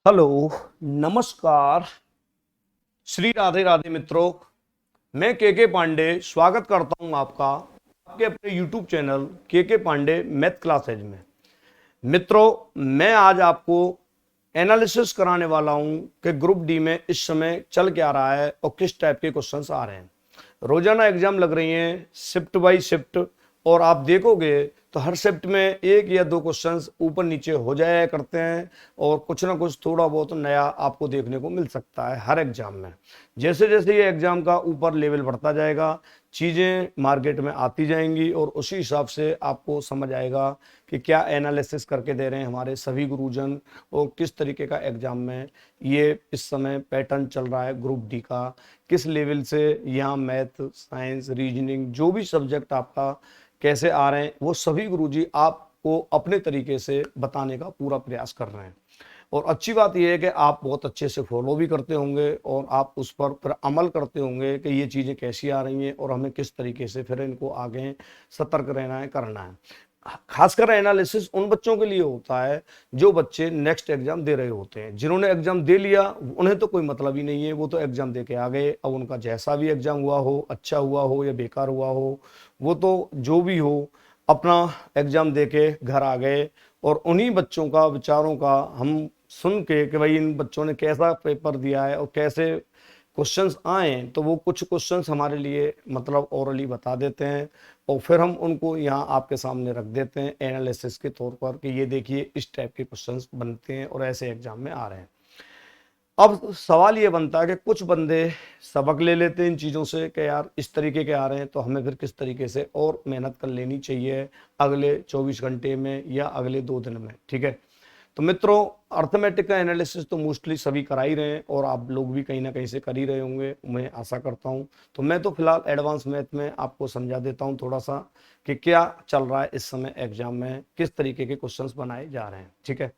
Hello, नमस्कार, श्री राधे राधे मित्रों। मैं के पांडे स्वागत करता हूं आपका आपके अपने यूट्यूब चैनल के पांडे मैथ क्लासेज में। मित्रों, मैं आज आपको एनालिसिस कराने वाला हूं कि ग्रुप डी में इस समय चल क्या रहा है और किस टाइप के क्वेश्चंस आ रहे हैं। रोजाना एग्जाम लग रही हैं शिफ्ट बाई शिफ्ट, और आप देखोगे तो हर शिफ्ट में एक या दो क्वेश्चंस ऊपर नीचे हो जाया करते हैं और कुछ ना कुछ थोड़ा बहुत नया आपको देखने को मिल सकता है हर एग्जाम में। जैसे जैसे ये एग्जाम का ऊपर लेवल बढ़ता जाएगा, चीज़ें मार्केट में आती जाएंगी और उसी हिसाब से आपको समझ आएगा कि क्या एनालिसिस करके दे रहे हैं हमारे सभी गुरुजन और किस तरीके का एग्जाम में ये इस समय पैटर्न चल रहा है ग्रुप डी का, किस लेवल से यहाँ मैथ, साइंस, रीजनिंग जो भी सब्जेक्ट आपका कैसे आ रहे हैं वो सभी गुरुजी आपको अपने तरीके से बताने का पूरा प्रयास कर रहे हैं। और अच्छी बात यह है कि आप बहुत अच्छे से फॉलो भी करते होंगे और आप उस पर फिर अमल करते होंगे कि ये चीज़ें कैसी आ रही हैं और हमें किस तरीके से फिर इनको आगे सतर्क रहना है, करना है। खासकर एनालिसिस उन बच्चों के लिए होता है जो बच्चे नेक्स्ट एग्जाम दे रहे होते हैं। जिन्होंने एग्जाम दे लिया उन्हें तो कोई मतलब ही नहीं है, वो तो एग्जाम दे के आ गए। अब उनका जैसा भी एग्जाम हुआ हो, अच्छा हुआ हो या बेकार हुआ हो, वो तो जो भी हो अपना एग्जाम दे के घर आ गए। और उन्हीं बच्चों का विचारों का हम सुन के भाई इन बच्चों ने कैसा पेपर दिया है और कैसे क्वेश्चंस आए, तो वो कुछ क्वेश्चंस हमारे लिए मतलब ओरली बता देते हैं और फिर हम उनको यहाँ आपके सामने रख देते हैं एनालिसिस के तौर पर कि ये देखिए इस टाइप के क्वेश्चंस बनते हैं और ऐसे एग्जाम में आ रहे हैं। अब सवाल ये बनता है कि कुछ बंदे सबक ले लेते हैं इन चीज़ों से कि यार इस तरीके के आ रहे हैं तो हमें फिर किस तरीके से और मेहनत कर लेनी चाहिए अगले 24 घंटे में या अगले 2 दिन में। ठीक है, तो मित्रों, अर्थमेटिक का एनालिसिस तो मोस्टली सभी करा ही रहे हैं और आप लोग भी कहीं ना कहीं से कर ही रहे होंगे, मैं आशा करता हूं। तो मैं तो फिलहाल एडवांस मैथ में आपको समझा देता हूं थोड़ा सा कि क्या चल रहा है इस समय एग्जाम में, किस तरीके के क्वेश्चंस बनाए जा रहे हैं। ठीक है,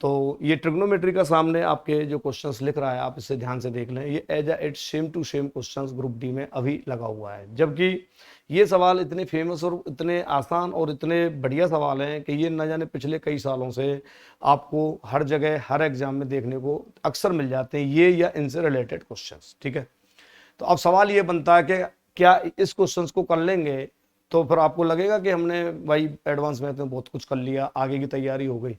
तो ये ट्रिग्नोमेट्री का सामने आपके जो क्वेश्चंस लिख रहा है आप इसे ध्यान से देख लें। ये as it same to same questions group D में अभी लगा हुआ है, जबकि ये सवाल इतने फेमस और इतने आसान और इतने बढ़िया सवाल हैं कि ये न जाने पिछले कई सालों से आपको हर जगह हर एग्जाम में देखने को अक्सर मिल जाते हैं ये या इनसे रिलेटेड क्वेश्चंस। ठीक है, तो अब सवाल ये बनता है कि क्या इस क्वेश्चंस को कर लेंगे तो फिर आपको लगेगा कि हमने भाई एडवांस मैथ में बहुत कुछ कर लिया, आगे की तैयारी हो गई।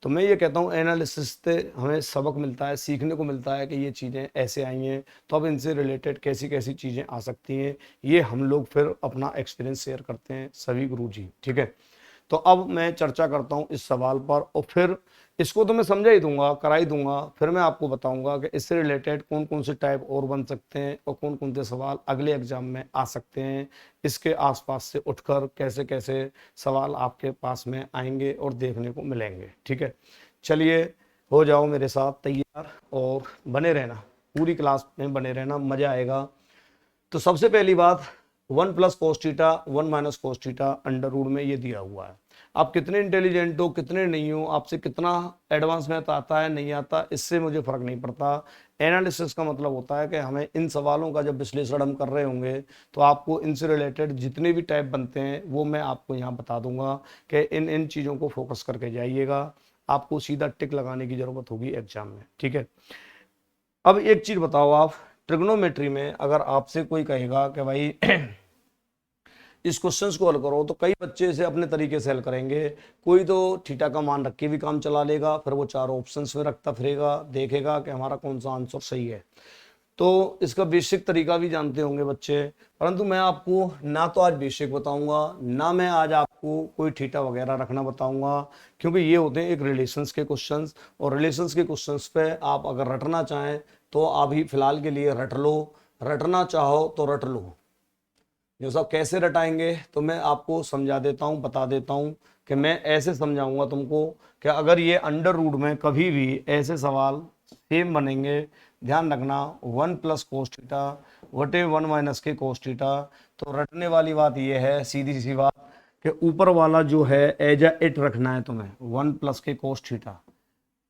तो मैं ये कहता हूँ एनालिसिस से हमें सबक मिलता है, सीखने को मिलता है कि ये चीज़ें ऐसे आई हैं तो अब इनसे रिलेटेड कैसी कैसी चीज़ें आ सकती हैं, ये हम लोग फिर अपना एक्सपीरियंस शेयर करते हैं सभी गुरुजी। ठीक है, तो अब मैं चर्चा करता हूं इस सवाल पर और फिर इसको तो मैं समझा ही दूंगा, करा ही दूंगा, फिर मैं आपको बताऊंगा कि इससे रिलेटेड कौन कौन से टाइप और बन सकते हैं और कौन कौन से सवाल अगले एग्जाम में आ सकते हैं, इसके आसपास से उठकर कैसे कैसे सवाल आपके पास में आएंगे और देखने को मिलेंगे। ठीक है, चलिए हो जाओ मेरे साथ तैयार और बने रहना, पूरी क्लास में बने रहना, मजा आएगा। तो सबसे पहली बात, 1+cos θ 1 - cos θ अंडर रूट में ये दिया हुआ है। आप कितने इंटेलिजेंट हो कितने नहीं हो, आपसे कितना एडवांस मैथ आता है नहीं आता, इससे मुझे फर्क नहीं पड़ता। एनालिसिस का मतलब होता है कि हमें इन सवालों का जब विश्लेषण हम कर रहे होंगे तो आपको इनसे रिलेटेड जितने भी टाइप बनते हैं वो मैं आपको यहाँ बता दूंगा कि इन इन चीज़ों को फोकस करके जाइएगा, आपको सीधा टिक लगाने की जरूरत होगी एग्जाम में। ठीक है, अब एक चीज बताओ, आप ट्रिग्नोमेट्री में अगर आपसे कोई कहेगा कि भाई इस क्वेश्चंस को हल करो, तो कई बच्चे इसे अपने तरीके से हल करेंगे। कोई तो थीटा का मान रख के भी काम चला लेगा, फिर वो चारों ऑप्शंस में रखता फिरेगा, देखेगा कि हमारा कौन सा आंसर सही है। तो इसका बेसिक तरीका भी जानते होंगे बच्चे, परंतु मैं आपको ना तो आज बेसिक बताऊंगा ना मैं आज आपको कोई थीटा वगैरह रखना बताऊंगा, क्योंकि ये होते हैं एक रिलेशंस के क्वेश्चंस, और रिलेशंस के क्वेश्चंस पे आप अगर रटना चाहें तो अभी फिलहाल के लिए रट लो, रटना चाहो तो रट लो। जो सब कैसे रटाएंगे तो मैं आपको समझा देता हूँ, बता देता हूँ कि मैं ऐसे समझाऊंगा तुमको कि अगर ये अंडर रूट में कभी भी ऐसे सवाल सेम बनेंगे, ध्यान रखना 1+cos θ वटे 1 - cos θ, तो रटने वाली बात ये है, सीधी सी बात, कि ऊपर वाला जो है एज इट रखना है तुम्हें 1+cos θ,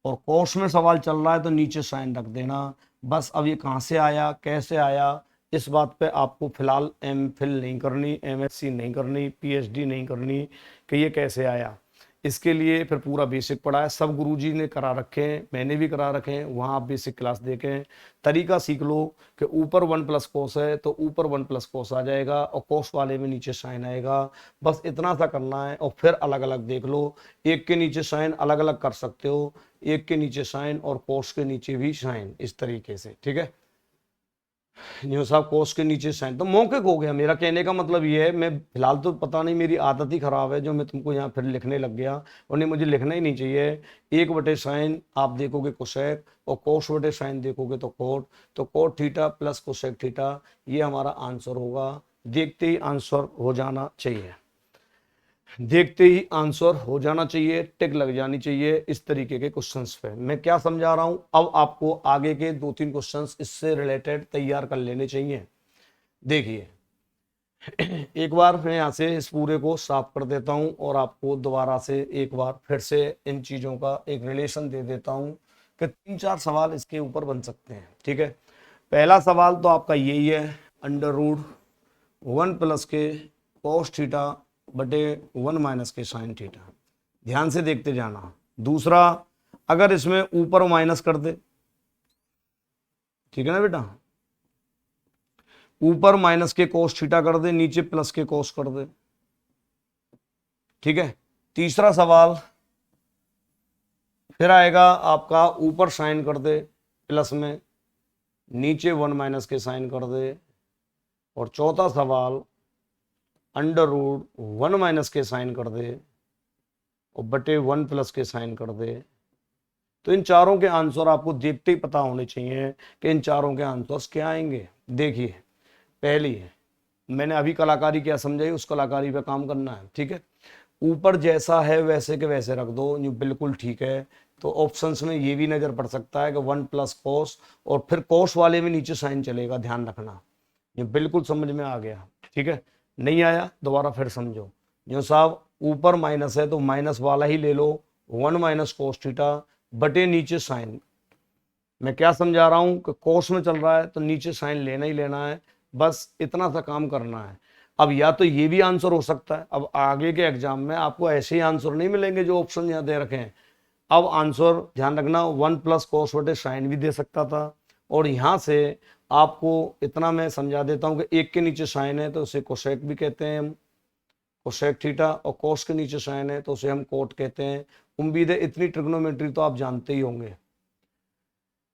और कोर्स में सवाल चल रहा है तो नीचे साइन रख देना। बस अब ये कहाँ से आया कैसे आया इस बात पे आपको फिलहाल एम फिल नहीं करनी, MSc नहीं करनी, PhD नहीं करनी कि ये कैसे आया। इसके लिए फिर पूरा बेसिक पढ़ा है, सब गुरुजी ने करा रखे हैं, मैंने भी करा रखे हैं, वहाँ आप बेसिक क्लास देखें, तरीका सीख लो कि ऊपर 1+cos है तो ऊपर 1+cos आ जाएगा और cos वाले में नीचे साइन आएगा। बस इतना सा करना है और फिर अलग अलग देख लो, एक के नीचे साइन अलग अलग कर सकते हो, एक के नीचे साइन और cos के नीचे भी साइन, इस तरीके से। ठीक है, न्यू साहब कोस के नीचे साइन तो मौखिक हो गया। मेरा कहने का मतलब ये है, मैं फिलहाल तो पता नहीं मेरी आदत ही खराब है जो मैं तुमको यहाँ फिर लिखने लग गया, और नहीं मुझे लिखना ही नहीं चाहिए। 1/sin आप देखोगे कोसेक और cos/sin देखोगे तो कोट, तो cot theta plus cosec theta, ये हमारा आंसर होगा। देखते ही आंसर हो जाना चाहिए, देखते ही आंसर हो जाना चाहिए, टिक लग जानी चाहिए इस तरीके के क्वेश्चंस पे। मैं क्या समझा रहा हूं, अब आपको आगे के 2-3 क्वेश्चंस इससे रिलेटेड तैयार कर लेने चाहिए। देखिए एक बार मैं यहाँ से इस पूरे को साफ कर देता हूं और आपको दोबारा से एक बार फिर से इन चीजों का एक रिलेशन दे देता हूं कि 3-4 सवाल इसके ऊपर बन सकते हैं। ठीक है, पहला सवाल तो आपका यही है, √1 के cos थीटा बटे 1 के साइन थीटा। ध्यान से देखते जाना। दूसरा, अगर इसमें ऊपर माइनस कर दे, ठीक है ना बेटा, ऊपर माइनस के cos थीटा कर दे, नीचे प्लस के cos कर दे। ठीक है, तीसरा सवाल फिर आएगा आपका, ऊपर साइन कर दे प्लस में, नीचे 1 के साइन कर दे। और चौथा सवाल √1 के साइन कर दे और बटे 1 के साइन कर दे। तो इन चारों के आंसर आपको देखते ही पता होने चाहिए कि इन चारों के आंसर्स क्या आएंगे। देखिए पहली है, मैंने अभी कलाकारी क्या समझाई, उस कलाकारी पे काम करना है। ठीक है, ऊपर जैसा है वैसे के वैसे रख दो, ये बिल्कुल ठीक है। तो ऑप्शंस में ये भी नजर पड़ सकता है कि 1+cos और फिर cos वाले में नीचे साइन चलेगा, ध्यान रखना, ये बिल्कुल समझ में आ गया। ठीक है, नहीं आया दोबारा फिर समझो। जो साहब ऊपर माइनस है तो माइनस वाला ही ले लो, 1 cos थीटा बटे नीचे साइन। मैं क्या समझा रहा हूं कि cos में चल रहा है तो नीचे साइन लेना ही लेना है, बस इतना सा काम करना है। अब या तो ये भी आंसर हो सकता है, अब आगे के एग्जाम में आपको ऐसे ही आंसर नहीं मिलेंगे जो ऑप्शन यहाँ दे रखे हैं। अब आंसर ध्यान रखना, 1+cos बटे साइन भी दे सकता था, और यहाँ से आपको इतना मैं समझा देता हूँ कि एक के नीचे साइन है तो उसे कोसेक भी कहते हैं हम, कोसेक थीटा, और cos के नीचे साइन है तो उसे हम कोट कहते हैं। उम्मीद है इतनी ट्रिग्नोमेट्री तो आप जानते ही होंगे।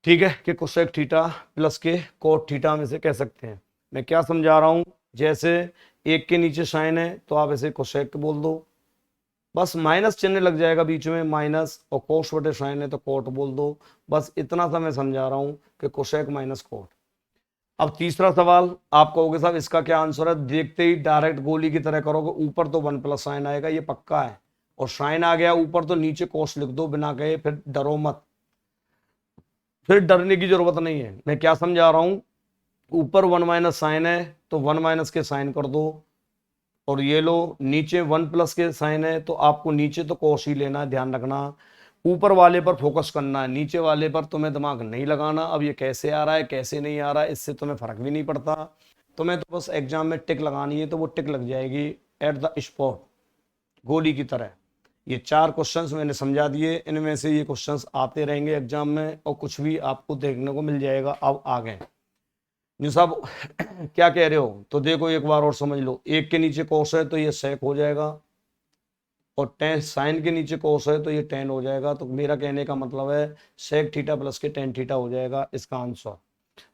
ठीक है, कि कोसेक थीटा प्लस के कोट थीटा में से कह सकते हैं। मैं क्या समझा रहा हूँ, जैसे एक के नीचे साइन है तो आप ऐसे कोसेक बोल दो, बस माइनस चिन्ह लग जाएगा बीच में माइनस, और cos बटे साइन है तो कोट बोल दो। बस इतना सा मैं समझा रहा हूँ कि कोसेक माइनस कोट। अब तीसरा सवाल आप कहोगे साहब इसका क्या आंसर है, देखते ही डायरेक्ट गोली की तरह करोगे, ऊपर तो 1+ साइन आएगा, ये पक्का है, और साइन आ गया ऊपर तो नीचे cos लिख दो बिना कहे, फिर डरो मत, फिर डरने की जरूरत नहीं है। मैं क्या समझा रहा हूं, ऊपर 1 साइन है तो 1 के साइन कर दो, और ये लो नीचे 1+ के साइन है तो आपको नीचे तो cos ही लेना है, ध्यान रखना। ऊपर वाले पर फोकस करना है, नीचे वाले पर तुम्हें दिमाग नहीं लगाना। अब ये कैसे आ रहा है कैसे नहीं आ रहा है इससे तुम्हें फर्क भी नहीं पड़ता, तुम्हें तो बस एग्जाम में टिक लगानी है तो वो टिक लग जाएगी एट द स्पॉट, गोली की तरह। ये 4 क्वेश्चंस मैंने समझा दिए, इनमें से ये क्वेश्चंस आते रहेंगे एग्जाम में और कुछ भी आपको देखने को मिल जाएगा। अब आ गए जी साहब क्या कह रहे हो, तो देखो एक बार और समझ लो, एक के नीचे cos है तो ये sec हो जाएगा, और टेन साइन के नीचे cos है तो ये tan हो जाएगा। तो मेरा कहने का मतलब है sec थीटा प्लस के tan थीटा हो जाएगा इसका आंसर,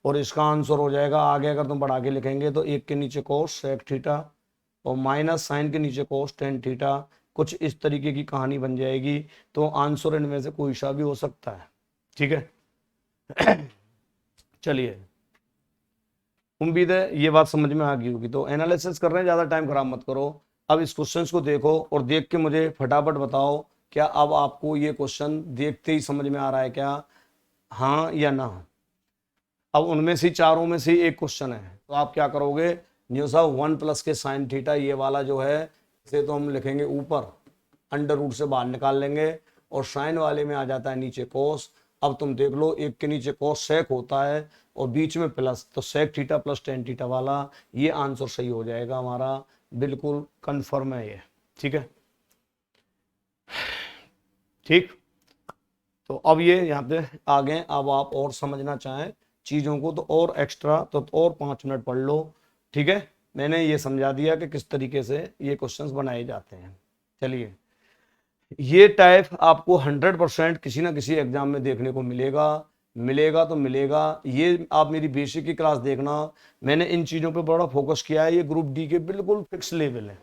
और इसका आंसर हो जाएगा आगे अगर तुम बढ़ा के लिखेंगे तो एक के नीचे cos sec थीटा और माइनस साइन के नीचे cos tan थीटा, कुछ इस तरीके की कहानी बन जाएगी। तो आंसर इनमें से कोई सा भी हो सकता है। ठीक है चलिए, उम्मीद है ये बात समझ में आ गई होगी। तो एनालिसिस कर रहे हैं, ज़्यादा टाइम खराब मत करो। अब इस क्वेश्चन को देखो और देख के मुझे फटाफट बताओ, क्या अब आपको ये क्वेश्चन देखते ही समझ में आ रहा है क्या, हाँ या ना। अब उनमें से चारों में से एक क्वेश्चन है, तो आप क्या करोगे, न्यू साहब 1+ के साइन थीटा ये वाला जो है इसे तो हम लिखेंगे ऊपर, अंडर रूट से बाहर निकाल लेंगे, और साइन वाले में आ जाता है नीचे cos। अब तुम देख लो एक के नीचे cos sec होता है और बीच में प्लस, तो sec theta plus tan theta वाला, ये आंसर सही हो जाएगा हमारा, बिल्कुल कंफर्म है ये। ठीक है, ठीक, तो अब ये यहाँ पे आ गए। अब आप और समझना चाहें चीज़ों को तो और एक्स्ट्रा तो और 5 मिनट पढ़ लो। ठीक है, मैंने ये समझा दिया कि किस तरीके से ये क्वेश्चंस बनाए जाते हैं। चलिए, ये टाइप आपको 100% किसी ना किसी एग्जाम में देखने को मिलेगा, मिलेगा तो मिलेगा। ये आप मेरी बेसिक की क्लास देखना, मैंने इन चीज़ों पे बड़ा फोकस किया है। ये ग्रुप डी के बिल्कुल फिक्स लेवल है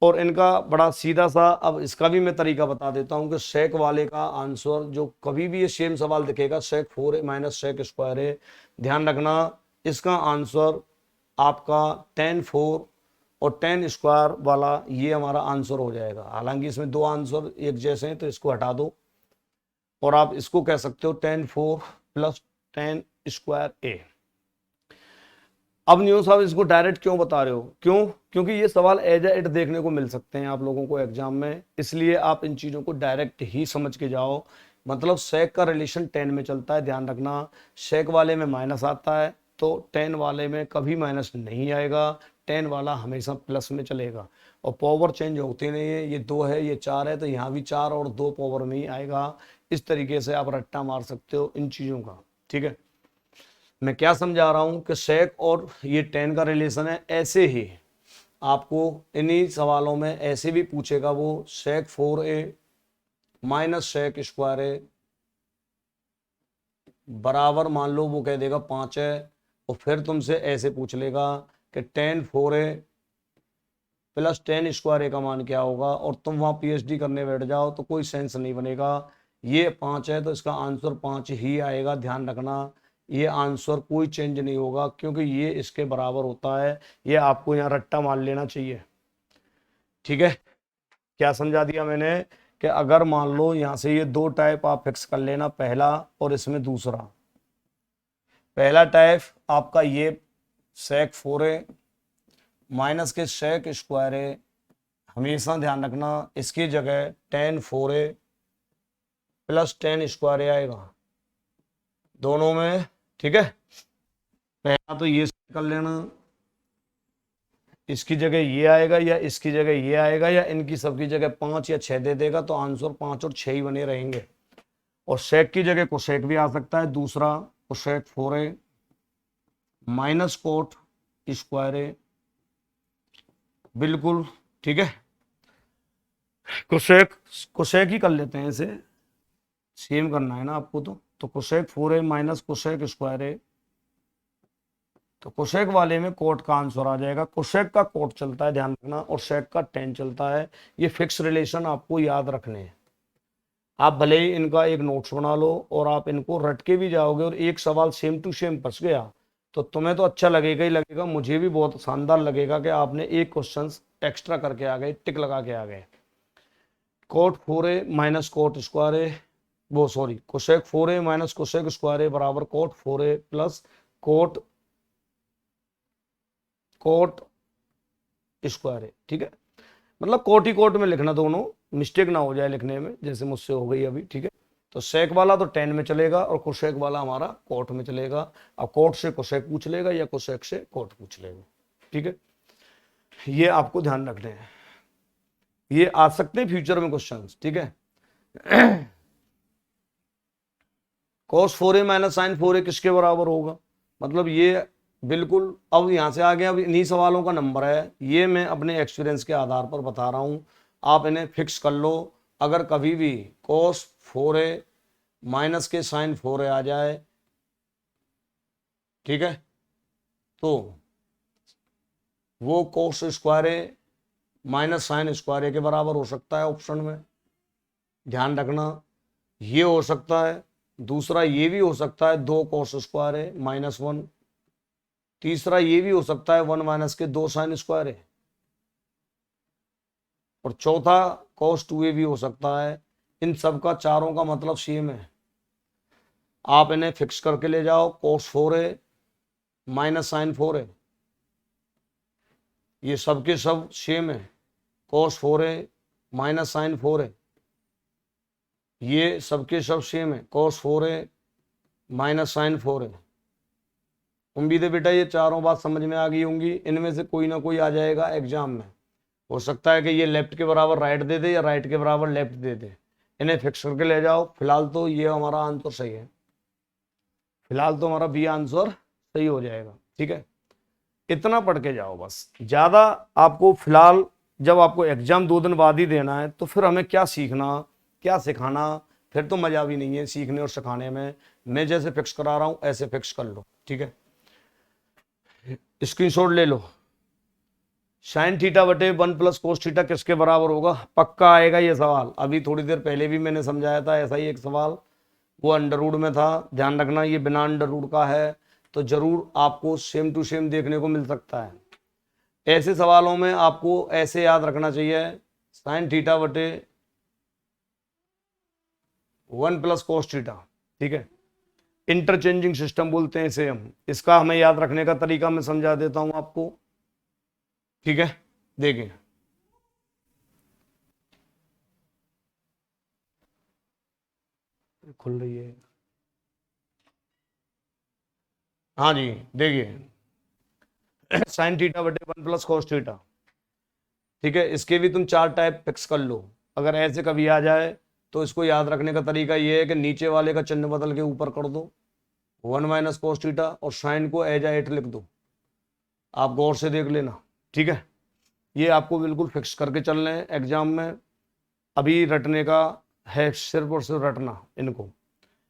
और इनका बड़ा सीधा सा। अब इसका भी मैं तरीका बता देता हूँ कि सेक वाले का आंसर जो कभी भी ये सेम सवाल दिखेगा, सेक 4 माइनस सेक स्क्वायर है, ध्यान रखना इसका आंसर आपका tan 4 और tan स्क्वायर वाला ये हमारा आंसर हो जाएगा। हालांकि इसमें दो आंसर एक जैसे हैं तो इसको हटा दो और आप इसको कह सकते हो tan 4 प्लस tan स्क्वायर ए। अब न्यू साहब इसको डायरेक्ट क्यों बता रहे हो? क्यों? क्योंकि ये सवाल एज इट देखने को मिल सकते हैं आप लोगों को एग्जाम में, इसलिए आप इन चीज़ों को डायरेक्ट ही समझ के जाओ। मतलब सेक का रिलेशन 10 में चलता है, ध्यान रखना। सेक वाले में माइनस आता है तो 10 वाले में कभी माइनस नहीं आएगा, 10 वाला हमेशा प्लस में चलेगा। और पावर चेंज होती नहीं है, ये 2 है ये 4 है तो यहाँ भी 4 और 2 पावर में ही आएगा। इस तरीके से आप रट्टा मार सकते हो इन चीज़ों का। ठीक है, मैं क्या समझा रहा हूं कि सेक और ये 10 का रिलेशन है। ऐसे ही आपको इन्हीं सवालों में ऐसे भी पूछेगा वो, सेक 4a minus sec square A बराबर, मान लो वो कह देगा 5 है, और फिर तुमसे ऐसे पूछ लेगा कि tan 4a plus tan square A का मान क्या होगा, और तुम वहां पीएचडी करने बैठ जाओ तो कोई सेंस नहीं बनेगा। ये 5 है तो इसका आंसर 5 ही आएगा, ध्यान रखना। ये आंसर कोई चेंज नहीं होगा क्योंकि ये इसके बराबर होता है। ये आपको यहाँ रट्टा मान लेना चाहिए। ठीक है, क्या समझा दिया मैंने कि अगर मान लो यहाँ से ये दो टाइप आप फिक्स कर लेना, पहला और इसमें दूसरा। पहला टाइप आपका ये सेक 4a माइनस के सेक स्क्वायर है, हमेशा ध्यान रखना इसकी जगह tan 4a plus tan square A आएगा दोनों में। ठीक है, पहला तो ये कर लेना, इसकी जगह ये आएगा या इसकी जगह ये आएगा या इनकी सबकी जगह 5 या 6 दे देगा तो आंसर 5 और 6 ही बने रहेंगे। और सेक की जगह कोसेक भी आ सकता है, दूसरा cosec 4a minus cot square A, बिल्कुल। ठीक है, कोसेक कोसेक ही कर लेते हैं, इसे सेम करना है ना आपको। तो cosec 4a minus cosec square A, तो कोसेक वाले में कोट का आंसर आ जाएगा। कोसेक का कोट चलता है, ध्यान रखना, और सेक का tan चलता है। ये फिक्स रिलेशन आपको याद रखने हैं। आप भले ही इनका एक नोट्स बना लो और आप इनको रट के भी जाओगे और एक सवाल सेम टू सेम फंस गया तो तुम्हें तो अच्छा लगेगा ही लगेगा, मुझे भी बहुत शानदार लगेगा कि आपने एक क्वेश्चन एक्स्ट्रा करके आ गए, टिक लगा के आ गए। Cot 4a minus cot square A, वो sorry cosec 4a minus cosec square A बराबर cot 4a plus cot cot square है। ठीक है, मतलब कोट ही कोट में लिखना, दोनों मिस्टेक ना हो जाए लिखने में, जैसे मुझसे हो गई अभी। ठीक है, तो सेक वाला तो 10 में चलेगा और कोसेक वाला हमारा कोट में चलेगा। अब कोट से कोसेक पूछ लेगा या कोसेक से कोट पूछ लेगा। ठीक है, ये आपको ध्यान रखने हैं, ये आ सकते हैं फ्यूचर में क्वेश्चंस। ठीक है, cos 4a minus sign 4a किसके बराबर होगा, मतलब ये बिल्कुल। अब यहां से आ गया, अब इन्हीं सवालों का नंबर है, ये मैं अपने एक्सपीरियंस के आधार पर बता रहा हूं, आप इन्हें फिक्स कर लो। अगर कभी भी cos 4a माइनस के साइन 4a आ जाए, ठीक है, तो वो cos स्क्वायर ए माइनस साइन स्क्वायर ए के बराबर हो सकता है ऑप्शन में, ध्यान रखना। ये हो सकता है, दूसरा ये भी हो सकता है 2 cos स्क्वायर ए माइनस 1, तीसरा ये भी हो सकता है 1 माइनस के 2 साइन स्क्वायर है, और चौथा cos 2a भी हो सकता है। इन सब का चारों का मतलब सेम है, आप इन्हें फिक्स करके ले जाओ। cos 4a minus sign 4a, ये सब के सब सेम है, cos 4a minus sign 4a, ये सब के सब सेम है, cos 4a minus sign 4a। उम्मीद है बेटा ये चारों बात समझ में आ गई होंगी, इनमें से कोई ना कोई आ जाएगा एग्जाम में। हो सकता है कि ये लेफ्ट के बराबर राइट दे दे या राइट के बराबर लेफ्ट दे दे, इन्हें फिक्स करके ले जाओ। फिलहाल तो ये हमारा आंसर सही है, फिलहाल तो हमारा बी आंसर सही हो जाएगा। ठीक है, इतना पढ़ के जाओ बस। ज्यादा आपको फिलहाल जब आपको एग्जाम 2 दिन बाद ही देना है तो फिर हमें क्या सीखना क्या सिखाना, फिर तो मजा भी नहीं है सीखने और सिखाने में। मैं जैसे फिक्स करा रहा हूं ऐसे फिक्स कर लो। ठीक है, स्क्रीनशॉट ले लो। साइन थीटा बटे 1 + cos थीटा किसके बराबर होगा? पक्का आएगा ये सवाल, अभी थोड़ी देर पहले भी मैंने समझाया था ऐसा ही एक सवाल, वो अंडर रूट में था। ध्यान रखना ये बिना अंडर रूट का है, तो जरूर आपको सेम टू सेम देखने को मिल सकता है। ऐसे सवालों में आपको ऐसे याद रखना चाहिए, साइन थीटा बटे 1 + cos थीटा। ठीक है, इंटरचेंजिंग सिस्टम बोलते हैं इसे हम। इसका हमें याद रखने का तरीका मैं समझा देता हूं आपको। ठीक है, देखिए खुल रही है, हाँ जी देखिए साइन थीटा बटे 1 + cos थीटा। ठीक है, इसके भी तुम 4 टाइप फिक्स कर लो। अगर ऐसे कभी आ जाए तो इसको याद रखने का तरीका ये है कि नीचे वाले का चिन्ह बदल के ऊपर कर दो 1 - cos थीटा, और साइन को एज एट लिख दो। आप गौर से देख लेना। ठीक है, ये आपको बिल्कुल फिक्स करके चलना है एग्जाम में। अभी रटने का है, सिर्फ और सिर्फ रटना इनको।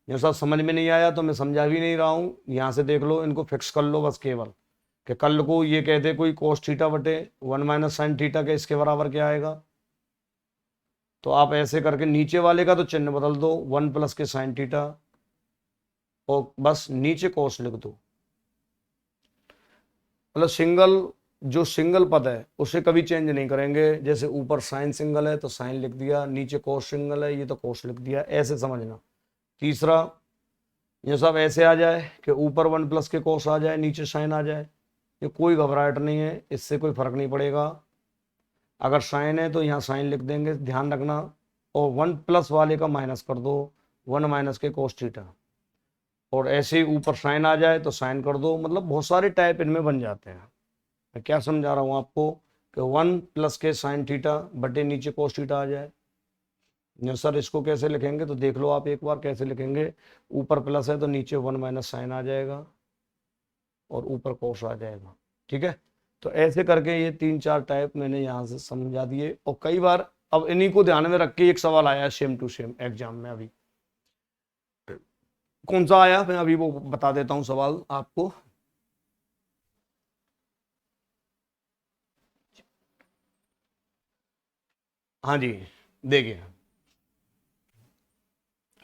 ये सब समझ में नहीं आया तो मैं समझा भी नहीं रहा हूँ, यहाँ से देख लो, इनको फिक्स कर लो बस केवल। कि कल को ये कहते कोई cos थीटा बटे 1 - sin थीटा के इसके बराबर क्या आएगा, तो आप ऐसे करके नीचे वाले का तो चिन्ह बदल दो 1 + sin थीटा, और बस नीचे cos लिख दो। मतलब सिंगल, जो सिंगल पद है उसे कभी चेंज नहीं करेंगे। जैसे ऊपर साइन सिंगल है तो साइन लिख दिया, नीचे cos सिंगल है ये तो cos लिख दिया, ऐसे समझना। तीसरा, ये सब ऐसे आ जाए कि ऊपर 1 के cos आ जाए, नीचे साइन आ जाए, ये कोई घबराहट नहीं है, इससे कोई फर्क नहीं पड़ेगा। अगर साइन है तो यहाँ साइन लिख देंगे, ध्यान रखना। और 1 वाले का माइनस कर दो 1 - के cos थीटा, और ऐसे ही ऊपर साइन आ जाए तो साइन कर दो। मतलब बहुत सारे टाइप इनमें बन जाते हैं। मैं क्या समझा रहा हूँ आपको कि 1 के साइन थीटा बटे नीचे cos थीटा आ जाए। सर इसको कैसे लिखेंगे, तो देख लो आप एक बार कैसे लिखेंगे। ऊपर प्लस है तो नीचे 1 - साइन आ जाएगा और ऊपर cos आ जाएगा। ठीक है, तो ऐसे करके ये 3-4 टाइप मैंने यहाँ से समझा दिए। और कई बार अब इन्हीं को ध्यान में रख के एक सवाल आया सेम टू सेम एग्जाम में। अभी कौन सा आया मैं अभी वो बता देता हूँ सवाल आपको। हाँ जी देखिए,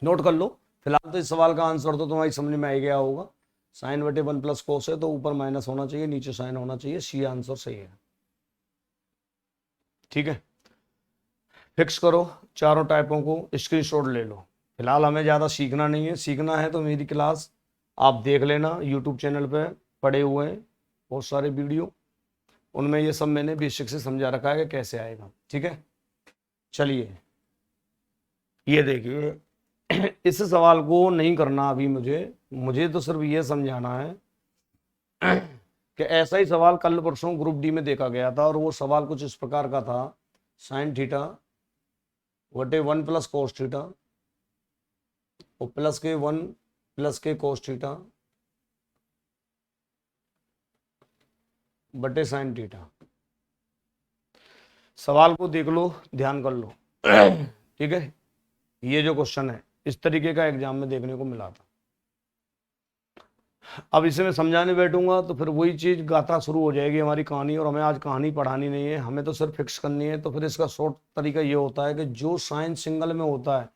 नोट कर लो। फिलहाल तो इस सवाल का आंसर तो तुम्हारी समझ में आ ही गया होगा। साइन बटे 1 + cos है तो ऊपर माइनस होना चाहिए, नीचे साइन होना चाहिए, सी आंसर सही है। ठीक है, फिक्स करो चारों टाइपों को, स्क्रीनशॉट ले लो। फिलहाल हमें ज़्यादा सीखना नहीं है, सीखना है तो मेरी क्लास आप देख लेना, यूट्यूब चैनल पे पड़े हुए हैं बहुत सारे वीडियो, उनमें ये सब मैंने बेसिक से समझा रखा है कि कैसे आएगा। ठीक है, चलिए ये देखिए इस सवाल को नहीं करना अभी मुझे, मुझे तो सिर्फ ये समझाना है कि ऐसा ही सवाल कल परसों ग्रुप डी में देखा गया था, और वो सवाल कुछ इस प्रकार का था, साइन थीटा बटे 1 + cos थीटा और प्लस के 1 + cos थीटा बटे साइन थीटा। सवाल को देख लो, ध्यान कर लो ठीक है, ये जो क्वेश्चन है इस तरीके का एग्जाम में देखने को मिला था। अब इसे मैं समझाने बैठूंगा तो फिर वही चीज गाथा शुरू हो जाएगी हमारी कहानी, और हमें आज कहानी पढ़ानी नहीं है, हमें तो सिर्फ फिक्स करनी है। तो फिर इसका शॉर्ट तरीका ये होता है कि जो साइन सिंगल में होता है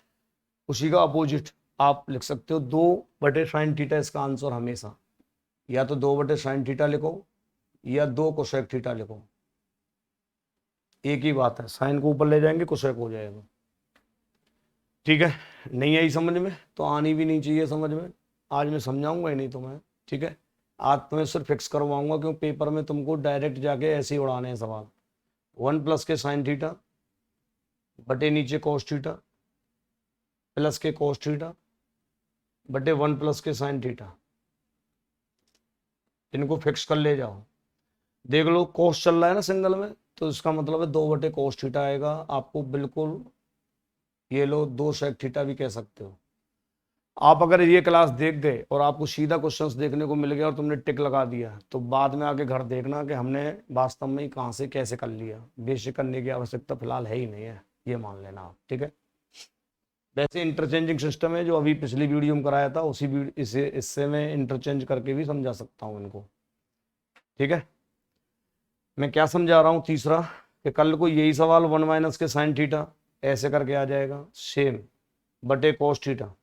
उसी का अपोजिट आप लिख सकते हो 2/sin थीटा। इसका आंसर हमेशा या तो 2/sin थीटा लिखो या 2 cosec थीटा लिखो, एक ही बात है, साइन को ऊपर ले जाएंगे कोसेक हो जाएगा। ठीक है, नहीं आई समझ में तो आनी भी नहीं चाहिए समझ में, आज मैं समझाऊंगा ही नहीं तुम्हें। ठीक है, आज तुम्हें सिर्फ फिक्स करवाऊंगा, क्योंकि पेपर में तुमको डायरेक्ट जाके ऐसे ही उड़ाने हैं सवाल। 1 के साइन थीटा बटे नीचे cos थीटा प्लस के cos थीटा बटे 1 के साइन थीटा, इनको फिक्स कर ले जाओ। देख लो cos चल रहा है ना सिंगल में, तो इसका मतलब है 2/cos थीटा आएगा। आपको बिल्कुल ये लो 2 sec थीटा भी कह सकते हो। आप अगर ये क्लास देख गए और आपको सीधा क्वेश्चंस देखने को मिल गया और तुमने टिक लगा दिया, तो बाद में आके घर देखना कि हमने वास्तव में कहाँ से कैसे कर लिया। बेसिक करने की आवश्यकता फिलहाल है ही नहीं है, ये मान लेना आप, ठीक है। वैसे इंटरचेंजिंग सिस्टम है जो अभी पिछली वीडियो में कराया था, उसी इससे मैं इंटरचेंज करके भी समझा सकता हूँ इनको, ठीक है। मैं क्या समझा रहा हूँ तीसरा, कि कल को यही सवाल 1 माइनस के साइन थीटा ऐसे करके आ जाएगा, सेम बटे कोस थीटा,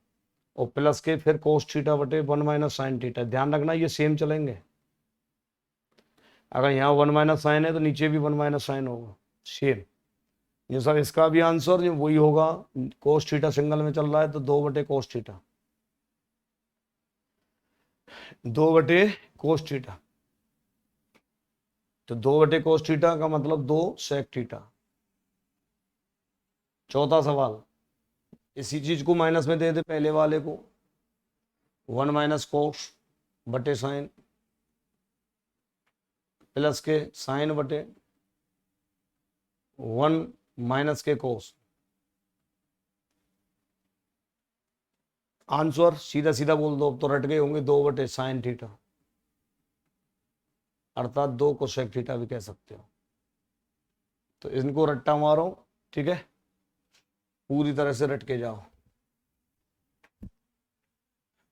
और प्लस के फिर कोस थीटा बटे 1 माइनस साइन थीटा। ध्यान रखना ये सेम चलेंगे। अगर यहाँ 1 माइनस साइन है तो नीचे भी 1 माइनस साइन होगा, सेम। ये सब इसका भी आंसर जो वही होगा। कोस थीटा सिंगल में चल रहा है तो 2 बटे कोस थीटा, 2 बटे कोस थीटा, तो 2 बटे कोस थीटा का मतलब 2 सेक थीटा। चौथा सवाल, इसी चीज को माइनस में दे दे पहले वाले को, 1 माइनस कोस बटे साइन, प्लस के साइन बटे 1 माइनस के कोस। आंसर सीधा सीधा बोल दो, अब तो रट गए होंगे, 2 बटे साइन थीटा, अर्थात 2 कोसेक थीटा भी कह सकते हो। तो इनको रट्टा मारो, ठीक है, पूरी तरह से रट के जाओ।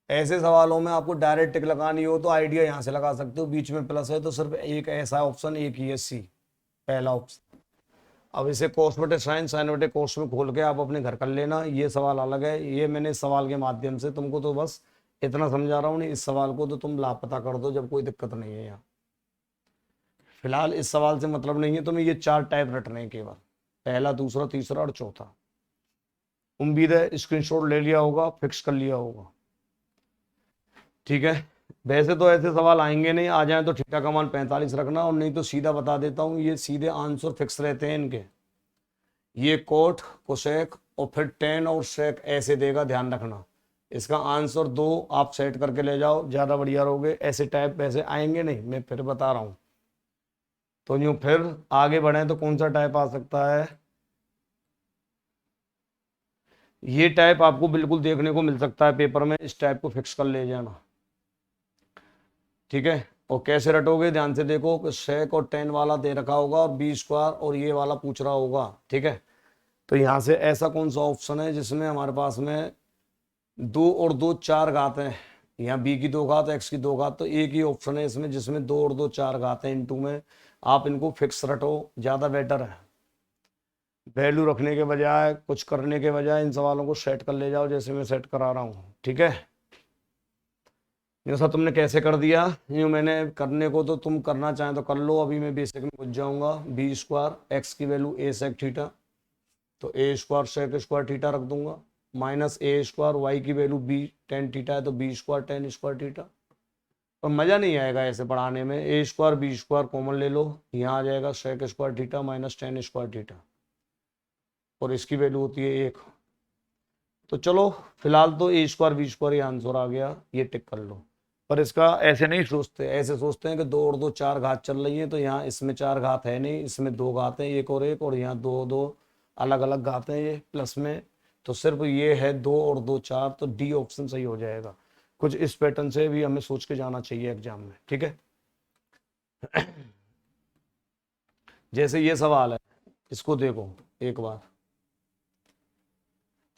ऐसे सवालों में आपको डायरेक्ट टिक लगानी हो तो आइडिया यहां से लगा सकते हो, बीच में प्लस है तो सिर्फ एक ऐसा ऑप्शन एक ही है, सी, पहला ऑप्शन। अब इसे कोस बटे साइन, साइन बटे कोस में खोल के आप अपने घर कर लेना, ये सवाल अलग है। ये मैंने इस सवाल के माध्यम से तुमको तो बस इतना समझा रहा हूँ, नहीं इस सवाल को तो तुम लापता कर दो जब कोई दिक्कत नहीं है। यहाँ फिलहाल इस सवाल से मतलब नहीं है, तुम्हें ये 4 टाइप रटने हैं केवल, पहला, दूसरा, तीसरा और चौथा। उम्मीद है स्क्रीनशॉट ले लिया होगा, फिक्स कर लिया होगा, ठीक है। वैसे तो ऐसे सवाल आएंगे नहीं, आ जाए तो थीटा का मान 45 रखना, और नहीं तो सीधा बता देता हूँ, ये सीधे आंसर फिक्स रहते हैं इनके। ये कोट, कोसेक और फिर टेन और सेक ऐसे देगा, ध्यान रखना। इसका आंसर 2 आप सेट करके ले जाओ, ज़्यादा बढ़िया रहोगे। ऐसे टाइप वैसे आएंगे नहीं, मैं फिर बता रहा हूँ। तो यूँ फिर आगे बढ़े तो कौन सा टाइप आ सकता है, ये टाइप आपको बिल्कुल देखने को मिल सकता है पेपर में, इस टाइप को फिक्स कर ले जाना, ठीक है। और कैसे रटोगे ध्यान से देखो, कि सेक और टेन वाला दे रखा होगा और बी स्क्वायर और ये वाला पूछ रहा होगा, ठीक है। तो यहाँ से ऐसा कौन सा ऑप्शन है जिसमें हमारे पास में 2 और 2 4 घात हैं, यहाँ बी की 2 घात, एक्स की 2 घात, तो एक ही ऑप्शन है इसमें जिसमें 2 और 2 4 घात हैं इनटू में। आप इनको फिक्स रटो, ज़्यादा बेटर है। वैल्यू रखने के बजाय, कुछ करने के बजाय इन सवालों को सेट कर ले जाओ, जैसे मैं सेट करा रहा हूँ, ठीक है। जैसा तुमने कैसे कर दिया, यूँ मैंने करने को तो तुम करना चाहें तो कर लो। अभी मैं बेसिक में पूछ जाऊंगा, बी स्क्वायर एक्स की वैल्यू ए सेक थीटा, तो A square sec square theta रख दूंगा, माइनस ए स्क्वायर वाई की वैल्यू बी टेन थीटा है तो B square tan square theta. और मज़ा नहीं आएगा ऐसे पढ़ाने में, A square B square common ले लो, यहाँ आ जाएगा sec square theta minus tan square theta, और इसकी वैल्यू होती है 1। तो चलो फिलहाल तो ए स्क्वायर बी स्क्वायर ये आंसर आ गया, ये टिक कर लो। पर इसका ऐसे नहीं सोचते, ऐसे सोचते हैं कि 2 और 2 4 घात चल रही है, तो यहाँ इसमें 4 घात है नहीं, इसमें 2 घात है, एक और एक, और यहाँ 2 2 अलग अलग घात हैं ये प्लस में, तो सिर्फ ये है 2 और 2 4, तो डी ऑप्शन सही हो जाएगा। कुछ इस पैटर्न से भी हमें सोच के जाना चाहिए एग्जाम में, ठीक है। जैसे ये सवाल है, इसको देखो एक बार।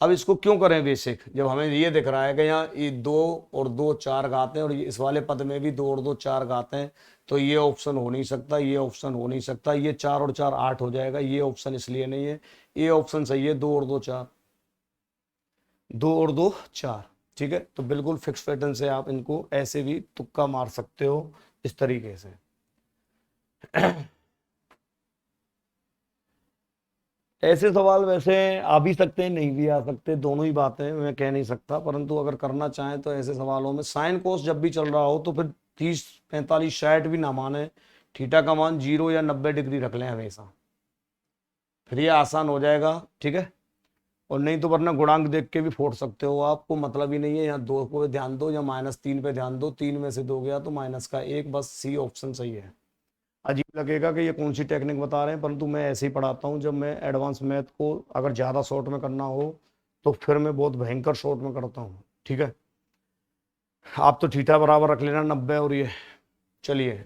अब इसको क्यों करें बेसिक, जब हमें ये दिख रहा है कि यहाँ ये 2 और 2 4 घात हैं, और इस वाले पद में भी 2 और 2 4 घात हैं, तो ये ऑप्शन हो नहीं सकता, ये ऑप्शन हो नहीं सकता, ये 4 और 4 8 हो जाएगा, ये ऑप्शन इसलिए नहीं है, ये ऑप्शन सही है, 2 और 2 4, 2 और 2 4, ठीक है। तो बिल्कुल फिक्स पैटर्न से आप इनको ऐसे भी तुक्का मार सकते हो, इस तरीके से। ऐसे सवाल वैसे आ भी सकते हैं, नहीं भी आ सकते, दोनों ही बातें मैं कह नहीं सकता, परंतु अगर करना चाहें तो ऐसे सवालों में साइन कोस जब भी चल रहा हो तो फिर 30 45 60 भी ना माने, थीटा का मान 0 या 90 डिग्री रख लें हमेशा, फिर ये आसान हो जाएगा, ठीक है। और नहीं तो वरना गुणांक देख के भी फोड़ सकते हो, आपको मतलब ही नहीं है, यहाँ 2 को ध्यान दो या -3 पे ध्यान दो, 3 में से 2 गया तो माइनस का 1, बस सी ऑप्शन सही है। अजीब लगेगा कि ये कौन सी टेक्निक बता रहे हैं, परंतु मैं ऐसे ही पढ़ाता हूँ। जब मैं एडवांस मैथ को अगर ज़्यादा शॉर्ट में करना हो तो फिर मैं बहुत भयंकर शॉर्ट में करता हूँ। ठीक है, आप तो थीटा बराबर रख लेना 90 और ये। चलिए,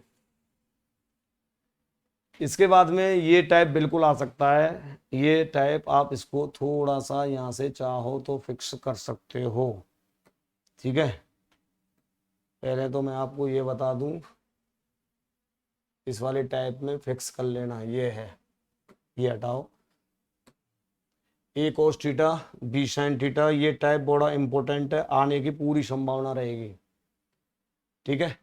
इसके बाद में ये टाइप बिल्कुल आ सकता है। ये टाइप आप इसको थोड़ा सा यहाँ से चाहो तो फिक्स कर सकते हो। ठीक है, पहले तो मैं आपको ये बता दूं, इस वाले टाइप में फिक्स कर लेना। ये है, ये हटाओ, A cos theta B sine theta. ये टाइप बड़ा इंपॉर्टेंट है, आने की पूरी संभावना रहेगी। ठीक है,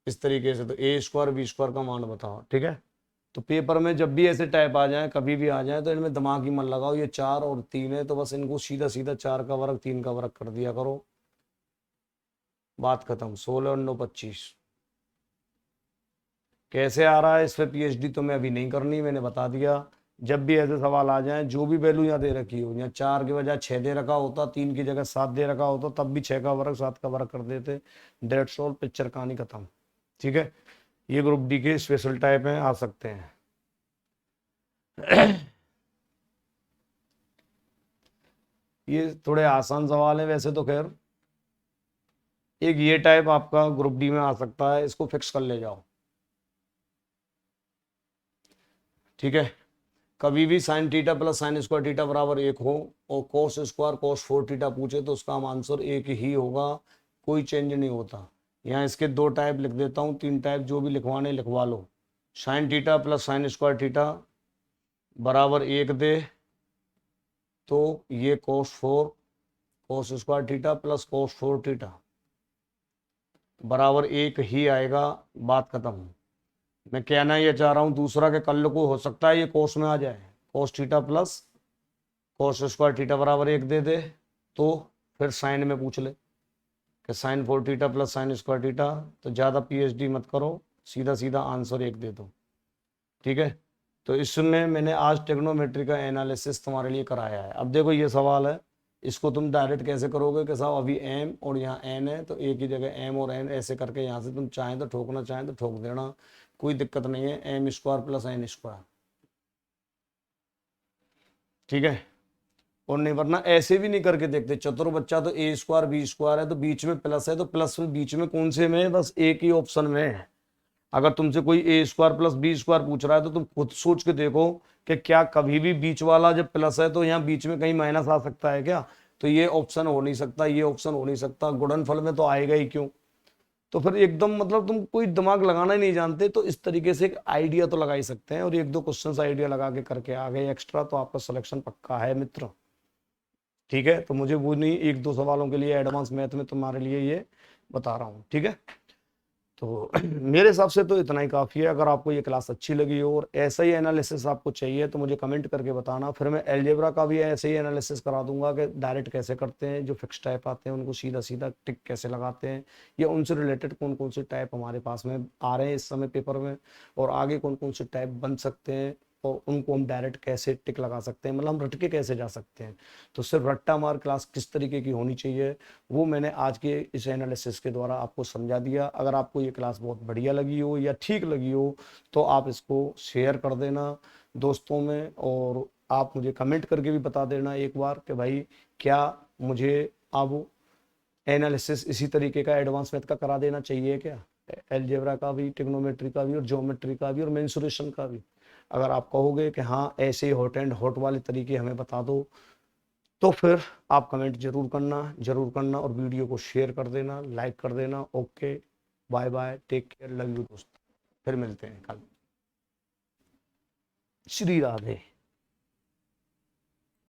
इस तरीके से तो ए स्क्वायर बी स्क्वायर का मान बताओ। ठीक है, तो पेपर में जब भी ऐसे टाइप आ जाए, कभी भी आ जाए, तो इनमें दिमाग ही मत लगाओ। ये 4 और 3 है तो बस इनको सीधा सीधा 4 का वर्ग 3 का वर्ग कर दिया करो, बात खत्म। 16 और 9 25। कैसे आ रहा है इस पर पीएचडी तो मैं अभी नहीं करनी, मैंने बता दिया। जब भी ऐसे सवाल आ जाए, जो भी वैल्यू यहाँ दे रखी हो, यहाँ 4 के बजाय 6 दे रखा होता, 3 की जगह 7 दे रखा होता, तब भी 6 का वर्ग 7 का वर्ग कर देते। डेट्स ऑल, पिक्चर कहानी खत्म। ठीक है, ये ग्रुप डी के स्पेशल टाइप हैं, आ सकते हैं। ये थोड़े आसान सवाल है वैसे तो। खैर, एक ये टाइप आपका ग्रुप डी में आ सकता है, इसको फिक्स कर ले जाओ। ठीक है, कभी भी sign theta plus sine square theta बराबर 1 हो और कोस स्क्वायर कोस 4 थीटा पूछे तो उसका आंसर एक ही होगा, कोई चेंज नहीं होता। यहाँ इसके 2 टाइप लिख देता हूँ, 3 टाइप जो भी लिखवाने लिखवा लो। Sine theta plus sine square theta बराबर 1 दे तो ये cos 4 cos square theta plus cos 4 theta बराबर 1 ही आएगा, बात खत्म। मैं कहना ये चाह रहा हूं, दूसरा के कल को हो सकता है ये कोस में आ जाए, कोस थीटा प्लस कोस स्क्वायर थीटा बराबर 1 दे दे, तो फिर साइन में पूछ ले कि sine 4 theta plus sine square theta. तो ज़्यादा पीएचडी मत करो, सीधा सीधा आंसर 1 दे दो। ठीक है, तो इसमें मैंने आज ट्रिग्नोमेट्री का एनालिसिस तुम्हारे लिए कराया है। अब देखो ये सवाल है, इसको तुम डायरेक्ट कैसे करोगे कि साहब अभी एम और यहाँ एन है, तो एक ही जगह एम और एन ऐसे करके यहाँ से तुम चाहें तो ठोकना, चाहें तो ठोक देना, कोई दिक्कत नहीं है। M square plus N square. ठीक है, और नहीं वरना ऐसे भी नहीं करके देखते। चतुर बच्चा तो ए स्क्वायर बी स्क्वायर है, तो बीच में प्लस है, तो प्लस में बीच में कौन से में है, बस एक ही ऑप्शन में है। अगर तुमसे कोई ए स्क्वायर प्लस बी स्क्वायर पूछ रहा है तो तुम खुद सोच के देखो कि क्या कभी भी बीच वाला जब प्लस है तो यहाँ बीच में कहीं माइनस आ सकता है क्या? तो ये ऑप्शन हो नहीं सकता, ये ऑप्शन हो नहीं सकता, गुणनफल में तो आएगा ही क्यों? तो फिर एकदम मतलब तुम कोई दिमाग लगाना ही नहीं जानते, तो इस तरीके से एक आइडिया तो लगा ही सकते हैं, और 1-2 क्वेश्चन आइडिया लगा के करके आ गए एक्स्ट्रा, तो आपका सिलेक्शन पक्का है मित्र। ठीक है, तो मुझे वो नहीं, 1-2 सवालों के लिए एडवांस मैथ में तुम्हारे लिए ये बता रहा हूँ। ठीक है, तो मेरे हिसाब से तो इतना ही काफ़ी है। अगर आपको ये क्लास अच्छी लगी हो और ऐसा ही एनालिसिस आपको चाहिए तो मुझे कमेंट करके बताना, फिर मैं अलजेब्रा का भी ऐसे ही एनालिसिस करा दूंगा कि डायरेक्ट कैसे करते हैं, जो फिक्स टाइप आते हैं उनको सीधा सीधा टिक कैसे लगाते हैं, या उनसे रिलेटेड कौन कौन से टाइप हमारे पास में आ रहे हैं इस समय पेपर में, और आगे कौन कौन से टाइप बन सकते हैं, और उनको हम डायरेक्ट कैसे टिक लगा सकते हैं, मतलब हम रट के कैसे जा सकते हैं। तो सिर्फ रट्टा मार क्लास किस तरीके की होनी चाहिए वो मैंने आज के इस एनालिसिस के द्वारा आपको समझा दिया। अगर आपको ये क्लास बहुत बढ़िया लगी हो या ठीक लगी हो तो आप इसको शेयर कर देना दोस्तों में, और आप मुझे कमेंट करके भी बता देना एक बार कि भाई क्या मुझे अब एनालिसिस इसी तरीके का एडवांस मैथ का करा देना चाहिए क्या, अलजेब्रा का भी, ट्रिग्नोमेट्री का भी, और ज्योमेट्री का भी, और मेंसुरेशन का भी। अगर आप कहोगे कि हाँ ऐसे ही हॉट एंड हॉट वाले तरीके हमें बता दो, तो फिर आप कमेंट जरूर करना, जरूर करना, और वीडियो को शेयर कर देना, लाइक कर देना। Okay, bye bye, take care, love you दोस्त, फिर मिलते हैं कल। श्री राधे।